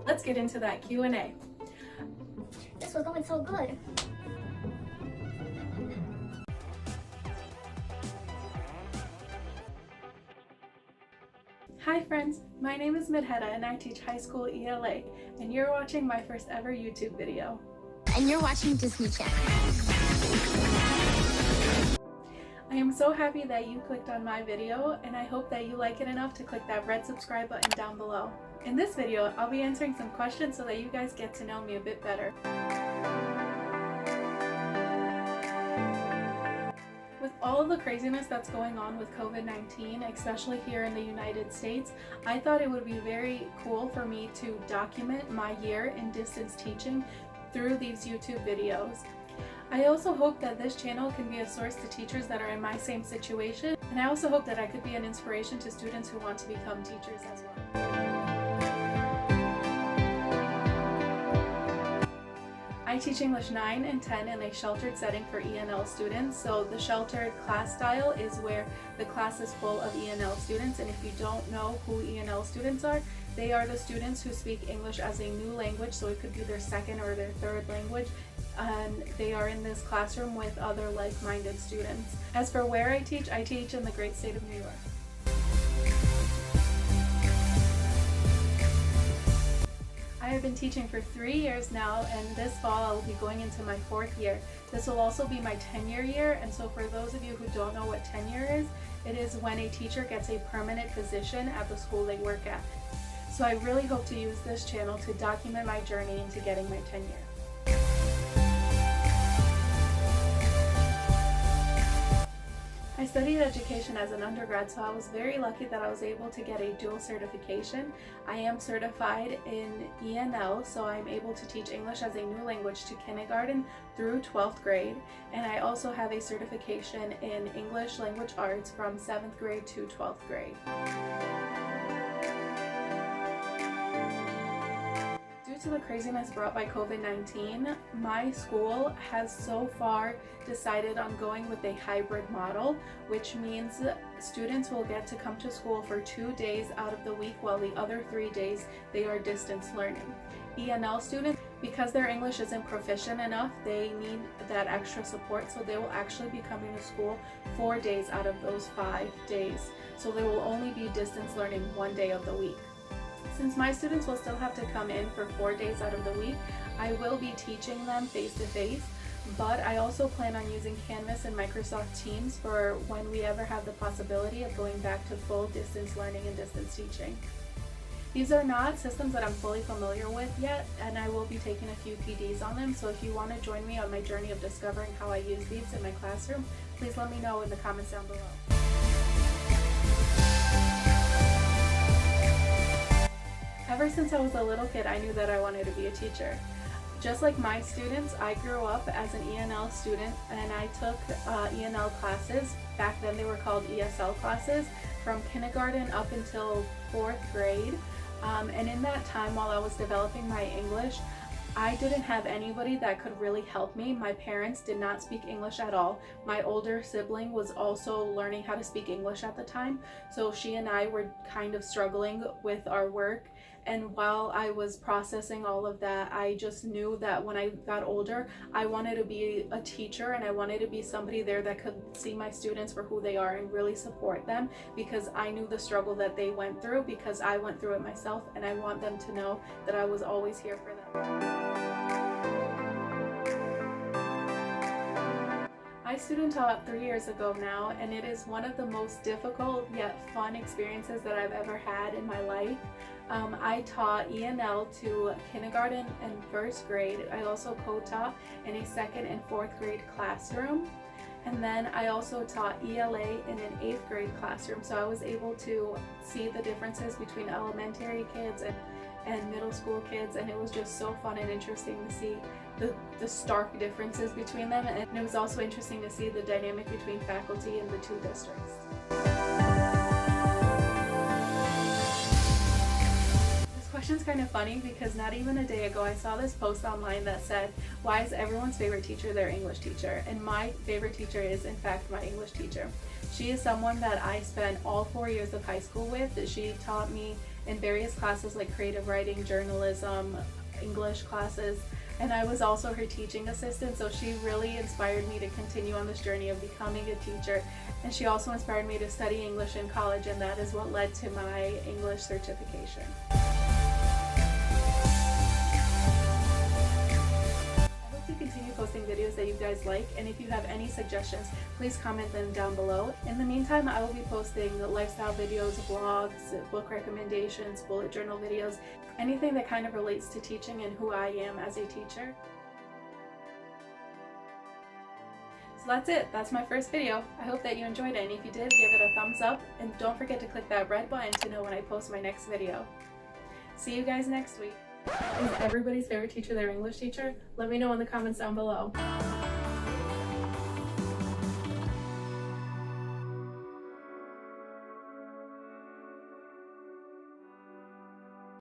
Let's get into that Q&A. This was going so good. Hi friends, my name is Midheta and I teach high school ELA, and you're watching my first ever YouTube video. And you're watching Disney Channel. I am so happy that you clicked on my video, and I hope that you like it enough to click that red subscribe button down below. In this video, I'll be answering some questions so that you guys get to know me a bit better. With all of the craziness that's going on with COVID-19, especially here in the United States, I thought it would be very cool for me to document my year in distance teaching through these YouTube videos. I also hope that this channel can be a source to teachers that are in my same situation, and I also hope that I could be an inspiration to students who want to become teachers as well. I teach English 9 and 10 in a sheltered setting for ENL students. So the sheltered class style is where the class is full of ENL students, and if you don't know who ENL students are, they are the students who speak English as a new language, so it could be their second or their third language, and they are in this classroom with other like-minded students. As for where I teach in the great state of New York. I have been teaching for 3 years now, and this fall I will be going into my 4th year. This will also be my tenure year, and so for those of you who don't know what tenure is, it is when a teacher gets a permanent position at the school they work at. So I really hope to use this channel to document my journey into getting my tenure. I studied education as an undergrad, so I was very lucky that I was able to get a dual certification. I am certified in ENL, so I'm able to teach English as a new language to kindergarten through 12th grade, and I also have a certification in English language arts from 7th grade to 12th grade. Due to the craziness brought by COVID-19, my school has so far decided on going with a hybrid model, which means students will get to come to school for 2 days out of the week, while the other 3 days they are distance learning. ENL students, because their English isn't proficient enough, they need that extra support, so they will actually be coming to school 4 days out of those 5 days. So they will only be distance learning 1 day of the week. Since my students will still have to come in for 4 days out of the week, I will be teaching them face-to-face, but I also plan on using Canvas and Microsoft Teams for when we ever have the possibility of going back to full distance learning and distance teaching. These are not systems that I'm fully familiar with yet, and I will be taking a few PDs on them, so if you want to join me on my journey of discovering how I use these in my classroom, please let me know in the comments down below. Ever since I was a little kid, I knew that I wanted to be a teacher. Just like my students, I grew up as an ENL student, and I took ENL classes. Back then they were called ESL classes, from kindergarten up until 4th grade. And in that time, while I was developing my English, I didn't have anybody that could really help me. My parents did not speak English at all. My older sibling was also learning how to speak English at the time, so she and I were kind of struggling with our work. And while I was processing all of that, I just knew that when I got older, I wanted to be a teacher, and I wanted to be somebody there that could see my students for who they are and really support them, because I knew the struggle that they went through, because I went through it myself, and I want them to know that I was always here for them. I student taught 3 years ago now, and it is one of the most difficult yet fun experiences that I've ever had in my life. I taught ENL to kindergarten and 1st grade. I also co-taught in a 2nd and 4th grade classroom. And then I also taught ELA in an 8th grade classroom. So I was able to see the differences between elementary kids and middle school kids, and it was just so fun and interesting to see the stark differences between them. And it was also interesting to see the dynamic between faculty in the 2 districts. Questions kind of funny because not even a day ago I saw this post online that said, why is everyone's favorite teacher their English teacher? And my favorite teacher is in fact my English teacher. She is someone that I spent all 4 years of high school with. She taught me in various classes like creative writing, journalism, English classes, and I was also her teaching assistant, so she really inspired me to continue on this journey of becoming a teacher. And she also inspired me to study English in college, and that is what led to my English certification. To continue posting videos that you guys like, and if you have any suggestions, please comment them down below. In the meantime, I will be posting lifestyle videos, vlogs, book recommendations, bullet journal videos, anything that kind of relates to teaching and who I am as a teacher. So that's it. That's my first video. I hope that you enjoyed it, and if you did, give it a thumbs up, and don't forget to click that red button to know when I post my next video. See you guys next week. Is everybody's favorite teacher their English teacher? Let me know in the comments down below.